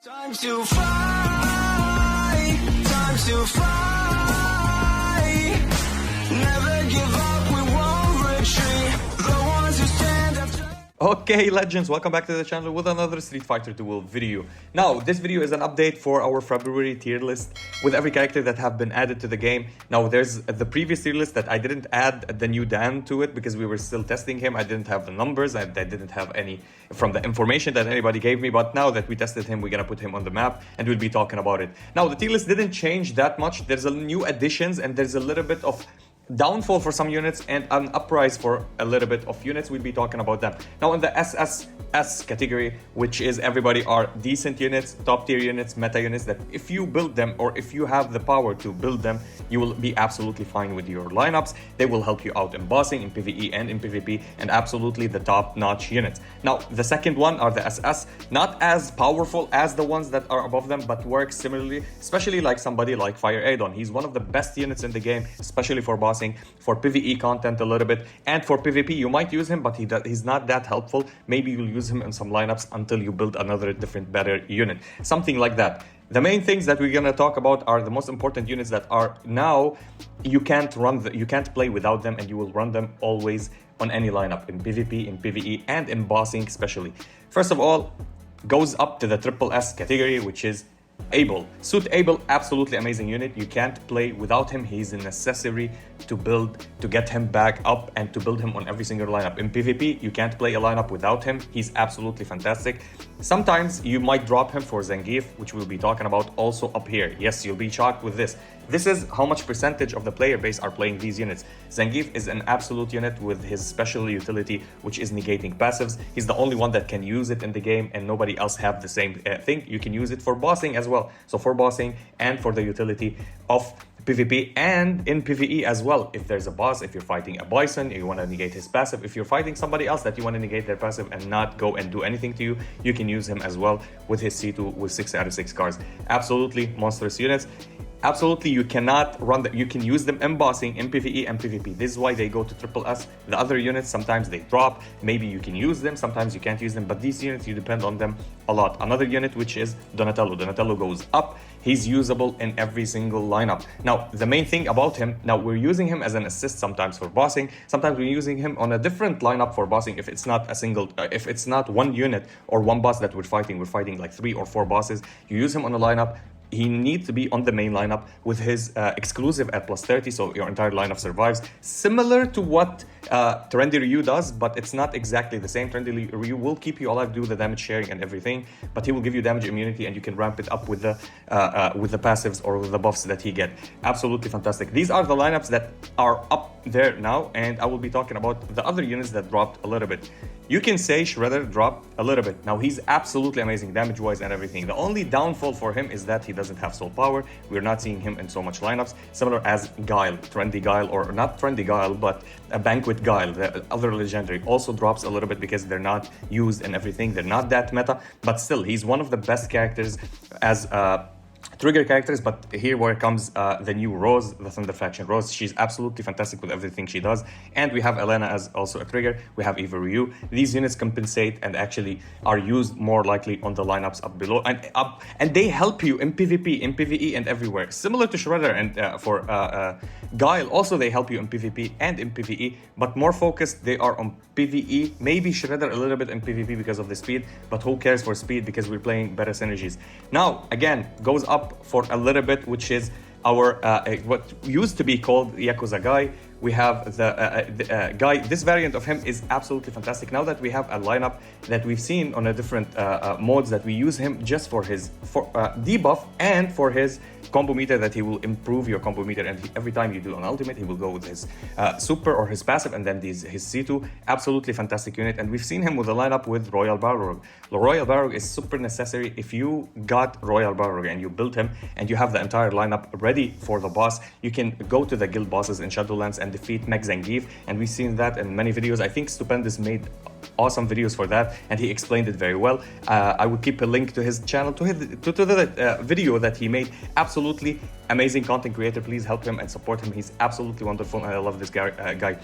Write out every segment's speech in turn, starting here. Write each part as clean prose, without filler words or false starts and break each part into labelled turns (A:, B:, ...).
A: Time to fly, time to fly. Never give up, we won't retreat. The ones who stand up.
B: Okay, legends, welcome back to the channel with another Street Fighter Duel video. Now, this video is an update for our February tier list with every character that have been added to the game. Now, there's the previous tier list that I didn't add the new Dan to it because we were still testing him. I didn't have the numbers, I didn't have any from the information that anybody gave me. But now that we tested him, we're gonna put him on the map and we'll be talking about it. Now, the tier list didn't change that much. There's a new additions and there's a little bit of downfall for some units and an uprise for a little bit of units. We'll be talking about them. Now in the SSS category, which is everybody are decent units, top tier units, meta units that if you build them or if you have the power to build them, you will be absolutely fine with your lineups. They will help you out in bossing, in PvE and in PvP, and absolutely the top-notch units. Now the second one are the SS, not as powerful as the ones that are above them, but work similarly, especially like somebody like Fire Duel. He's one of the best units in the game, especially for bossing, for PvE content a little bit, and for PvP you might use him, but he's not that helpful. Maybe you'll use him in some lineups until you build another different better unit, something like that. The main things that we're gonna talk about are the most important units that are now you can't play without them, and you will run them always on any lineup in PvP, in PvE, and in bossing especially. First of all, goes up to the SSS category, which is Abel. Suit Abel, absolutely amazing unit. You can't play without him. He's a necessary to build, to get him back up and to build him on every single lineup. In PvP, you can't play a lineup without him. He's absolutely fantastic. Sometimes you might drop him for Zangief, which we'll be talking about also up here. Yes, you'll be shocked with this. This is how much percentage of the player base are playing these units. Zangief is an absolute unit with his special utility, which is negating passives. He's the only one that can use it in the game, and nobody else have the same thing. You can use it for bossing as well. So for bossing and for the utility of PvP and in PvE as well. If there's a boss, if you're fighting a bison, you want to negate his passive. If you're fighting somebody else that you want to negate their passive and not go and do anything to you, you can use him as well with his C2 with 6 out of 6 cards. Absolutely monstrous units. Absolutely, you cannot run that. You can use them in bossing, in PvE and PvP. This is why they go to SSS. The other units, sometimes they drop. Maybe you can use them, sometimes you can't use them. But these units, you depend on them a lot. Another unit, which is Donatello. Donatello goes up. He's usable in every single lineup. Now, the main thing about him, now we're using him as an assist sometimes for bossing. Sometimes we're using him on a different lineup for bossing. If it's not a single, if it's not one unit or one boss that we're fighting like 3 or 4 bosses. You use him on a lineup. He needs to be on the main lineup with his exclusive at +30, so your entire lineup survives. Similar to what Trendy Ryu does, but it's not exactly the same. Trendy Ryu will keep you alive, do the damage sharing and everything, but he will give you damage immunity, and you can ramp it up with the passives or with the buffs that he get. Absolutely fantastic. These are the lineups that are up there now, and I will be talking about the other units that dropped a little bit. You can say Shredder dropped a little bit. Now, he's absolutely amazing damage-wise and everything. The only downfall for him is that he doesn't have soul power. We're not seeing him in so much lineups. Similar as Guile, Trendy Guile, or not Trendy Guile, but a Banquet Guile, the other legendary, also drops a little bit because they're not used and everything. They're not that meta, but still, he's one of the best characters as trigger characters. But here where comes the new Rose, the Thunder Faction Rose. She's absolutely fantastic with everything she does. And we have Elena as also a trigger. We have Eva Ryu. These units compensate and actually are used more likely on the lineups up below and they help you in PvP, in PvE, and everywhere. Similar to Shredder and for Guile, also they help you in PvP and in PvE, but more focused they are on PvE. Maybe Shredder a little bit in PvP because of the speed, but who cares for speed because we're playing better synergies. Now, again, goes up for a little bit, which is our what used to be called Yakuza Guy. We have the Guy. This variant of him is absolutely fantastic. Now that we have a lineup that we've seen on a different modes, that we use him just for his debuff and for his combo meter, that he will improve your combo meter, and every time you do an ultimate, he will go with his super or his passive, and then his C2. Absolutely fantastic unit, and we've seen him with a lineup with Royal Barlog. The Royal Barlog is super necessary. If you got Royal Barlog and you built him and you have the entire lineup ready for the boss, you can go to the guild bosses in Shadowlands and defeat Mech Zangief, and we've seen that in many videos. I think Stupendous made awesome videos for that, and he explained it very well. I will keep a link to his channel, to the video that he made. Absolutely amazing content creator. Please help him and support him. He's absolutely wonderful, and I love this guy.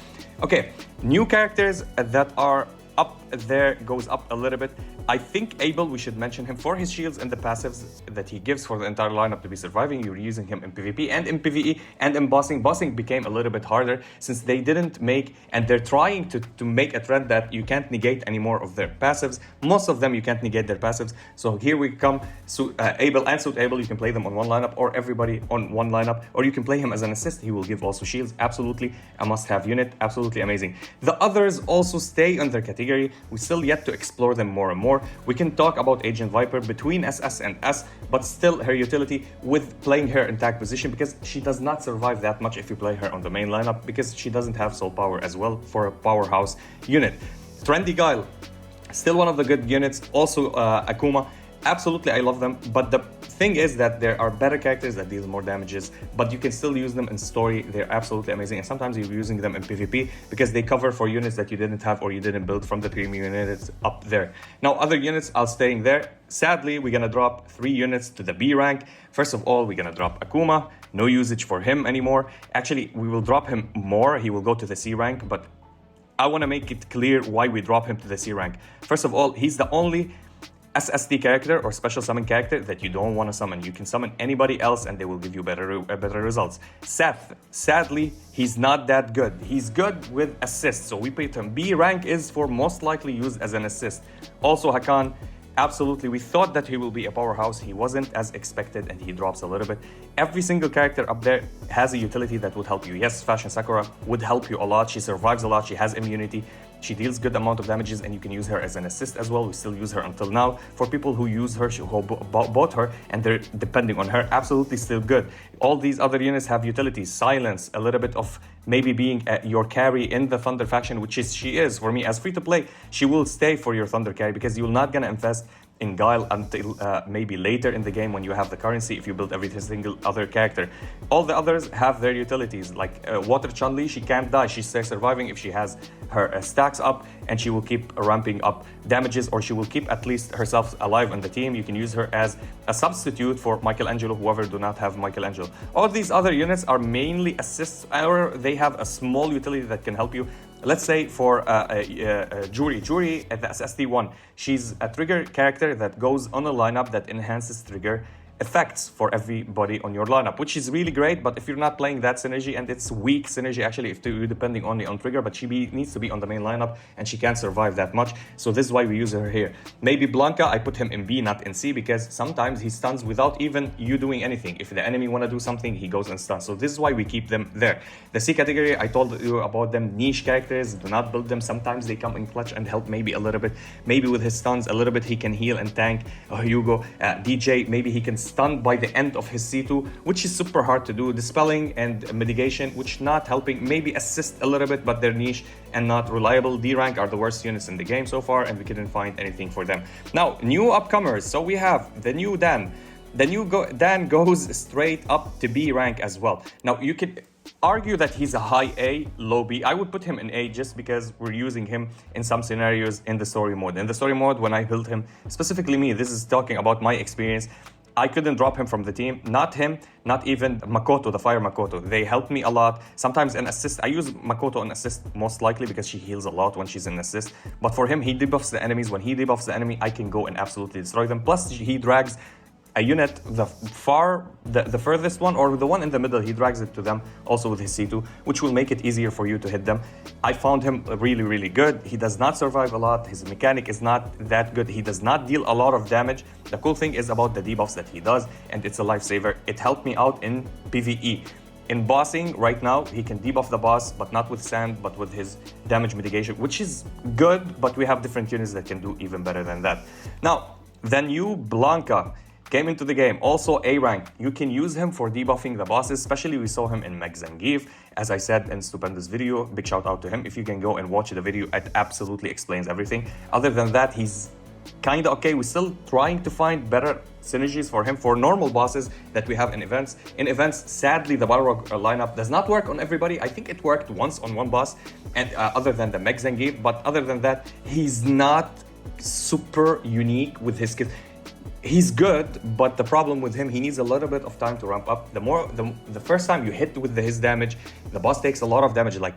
B: Okay, new characters that are up there goes up a little bit. I think Abel, we should mention him for his shields and the passives that he gives for the entire lineup to be surviving. You're using him in PvP and in PvE and in bossing. Bossing became a little bit harder since they didn't make, and they're trying to make a trend that you can't negate any more of their passives. Most of them you can't negate their passives. So here we come. So Abel and Suit Abel, you can play them on one lineup, or everybody on one lineup, or you can play him as an assist. He will give also shields. Absolutely a must-have unit. Absolutely amazing. The others also stay on their category. We still yet to explore them more and more. We can talk about Agent Viper between SS and S, but still her utility with playing her in tag position, because she does not survive that much if you play her on the main lineup, because she doesn't have soul power as well for a powerhouse unit. Trendy Guile, still one of the good units. Also Akuma, absolutely I love them, but the thing is that there are better characters that deal more damages, but you can still use them in story. They're absolutely amazing, and sometimes you're using them in PvP because they cover for units that you didn't have or you didn't build from the premium units up there. Now other units are staying there. Sadly, we're gonna drop 3 units to the B rank. First of all, we're gonna drop Akuma. No usage for him anymore. Actually, we will drop him more. He will go to the C rank, but I want to make it clear why we drop him to the C rank. First of all, he's the only SSD character or special summon character that you don't want to summon. You can summon anybody else and they will give you better results. Seth, sadly, he's not that good. He's good with assists, so we put him. B rank is for most likely used as an assist. Also Hakan, absolutely, we thought that he will be a powerhouse. He wasn't as expected and he drops a little bit. Every single character up there has a utility that would help you. Yes, Fashion Sakura would help you a lot. She survives a lot. She has immunity. She deals good amount of damages, and you can use her as an assist as well. We still use her until now. For people who use her, who bought her, and they're depending on her, absolutely still good. All these other units have utilities. Silence, a little bit of maybe being your carry in the Thunder faction, which is she is. For me, as free-to-play, she will stay for your Thunder carry because you're not going to invest in Guile until maybe later in the game when you have the currency if you build every single other character. All the others have their utilities, like Water Chun-Li, she can't die. She stays surviving if she has her stacks up, and she will keep ramping up damages, or she will keep at least herself alive on the team. You can use her as a substitute for Michelangelo, whoever do not have Michelangelo. All these other units are mainly assists, or they have a small utility that can help you. Let's say for Juri at the SSD1, she's a trigger character that goes on a lineup that enhances trigger effects for everybody on your lineup, which is really great. But if you're not playing that synergy, and it's weak synergy actually if you're depending only on trigger, but she needs to be on the main lineup and she can't survive that much. So this is why we use her here. Maybe Blanka, I put him in B, not in C, because sometimes he stuns without even you doing anything. If the enemy want to do something, he goes and stuns. So this is why we keep them there. The C category, I told you about them, niche characters. Do not build them. Sometimes they come in clutch and help maybe a little bit. Maybe with his stuns a little bit he can heal and tank. Hugo, DJ, maybe he can stun by the end of his C2, which is super hard to do. Dispelling and mitigation, which not helping. Maybe assist a little bit, but they're niche and not reliable. D rank are the worst units in the game so far, and we couldn't find anything for them. Now, new upcomers. So we have the new Dan. The new Dan goes straight up to B rank as well. Now, you could argue that he's a high A, low B. I would put him in A just because we're using him in some scenarios in the story mode. In the story mode, when I built him, specifically me, this is talking about my experience, I couldn't drop him from the team. Not him, not even Makoto, the Fire Makoto. They helped me a lot. Sometimes an assist. I use Makoto in assist most likely because she heals a lot when she's in assist. But for him, he debuffs the enemies. When he debuffs the enemy, I can go and absolutely destroy them. Plus, he drags a unit, the furthest one, or the one in the middle, he drags it to them also with his C2, which will make it easier for you to hit them. I found him really, really good. He does not survive a lot. His mechanic is not that good. He does not deal a lot of damage. The cool thing is about the debuffs that he does, and it's a lifesaver. It helped me out in PvE. In bossing, right now, he can debuff the boss, but not with sand, but with his damage mitigation, which is good, but we have different units that can do even better than that. Now, the new Blanka came into the game, also A rank. You can use him for debuffing the bosses, especially we saw him in Meg Zangief. As I said in Stupendous video, big shout out to him. If you can go and watch the video, it absolutely explains everything. Other than that, he's kind of okay. We're still trying to find better synergies for him for normal bosses that we have in events. In events, sadly, the Barlog lineup does not work on everybody. I think it worked once on one boss, and other than the Meg Zangief, but other than that, he's not super unique with his skills. He's good, but the problem with him, he needs a little bit of time to ramp up. The first time you hit with his damage, the boss takes a lot of damage, like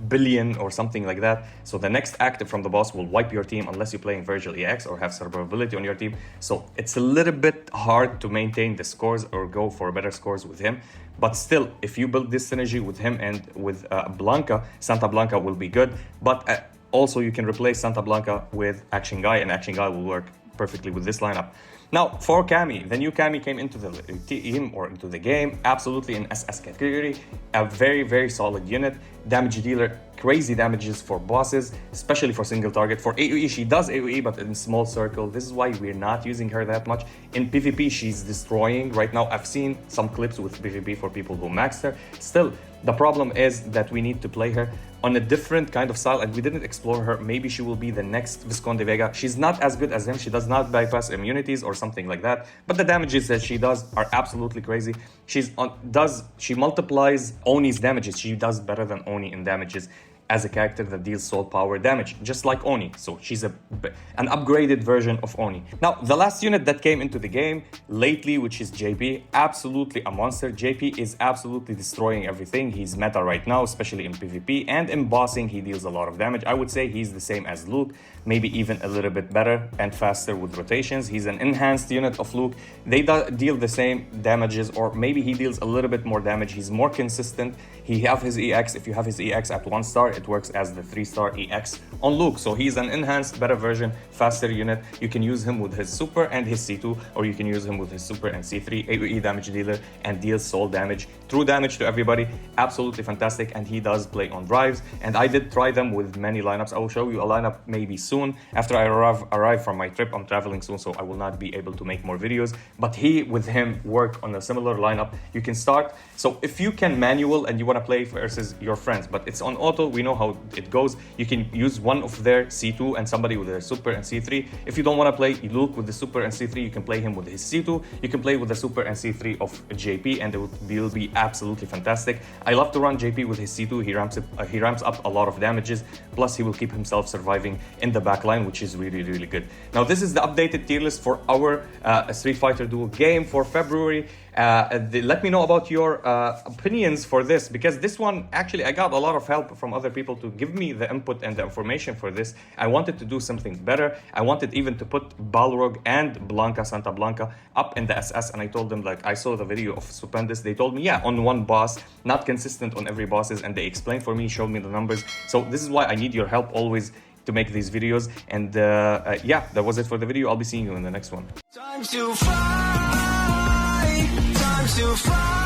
B: billion or something like that. So the next active from the boss will wipe your team unless you're playing Virgil EX or have survivability on your team. So it's a little bit hard to maintain the scores or go for better scores with him. But still, if you build this synergy with him and with Blanka, Santa Blanka will be good. But also you can replace Santa Blanka with Action Guy, and Action Guy will work perfectly with this lineup. Now, for Cami, the new Cami came into the team or into the game, absolutely in SS category, a very, very solid unit, damage dealer, crazy damages for bosses, especially for single target. For AoE, she does AoE, but in small circle. This is why we're not using her that much. In PvP, she's destroying. Right now, I've seen some clips with PvP for people who maxed her. Still, the problem is that we need to play her on a different kind of style, and we didn't explore her. Maybe she will be the next Visconde Vega. She's not as good as him. She does not bypass immunities or something like that, but the damages that she does are absolutely crazy. She multiplies Oni's damages. She does better than Oni in damages as a character that deals soul power damage, just like Oni. So she's an upgraded version of Oni. Now, the last unit that came into the game lately, which is JP, absolutely a monster. JP is absolutely destroying everything. He's meta right now, especially in PvP, and in bossing, he deals a lot of damage. I would say he's the same as Luke, maybe even a little bit better and faster with rotations. He's an enhanced unit of Luke. They deal the same damages, or maybe he deals a little bit more damage. He's more consistent. He have his EX. If you have his EX at 1 star, it works as the 3-star EX on Luke. So he's an enhanced, better version, faster unit. You can use him with his super and his C2, or you can use him with his super and C3, AoE damage dealer, and deals soul damage, true damage to everybody. Absolutely fantastic, and he does play on drives. And I did try them with many lineups. I will show you a lineup maybe soon. After I arrive from my trip, I'm traveling soon, so I will not be able to make more videos. But with him, work on a similar lineup. You can start. So if you can manual and you want to play versus your friends, but it's on auto, we know how it goes. You can use one of their C2 and somebody with their super and C3. If you don't want to play Luke with the super and C3, you can play him with his C2. You can play with the super and C3 of JP, and it will be absolutely fantastic. I love to run JP with his C2. He ramps up a lot of damages. Plus, he will keep himself surviving in the backline, which is really, really good. Now, this is the updated tier list for our Street Fighter Duel game for February. Let me know about your opinions for this, because this one, actually, I got a lot of help from other people to give me the input and the information for this. I wanted to do something better. I wanted even to put Balrog and Blanka, Santa Blanka, up in the SS, and I told them, like, I saw the video of Stupendous. They told me, yeah, on one boss, not consistent on every bosses, and they explained for me, showed me the numbers. So this is why I need your help always to make these videos. And yeah, that was it for the video. I'll be seeing you in the next one.
A: Time to fight, time to fight.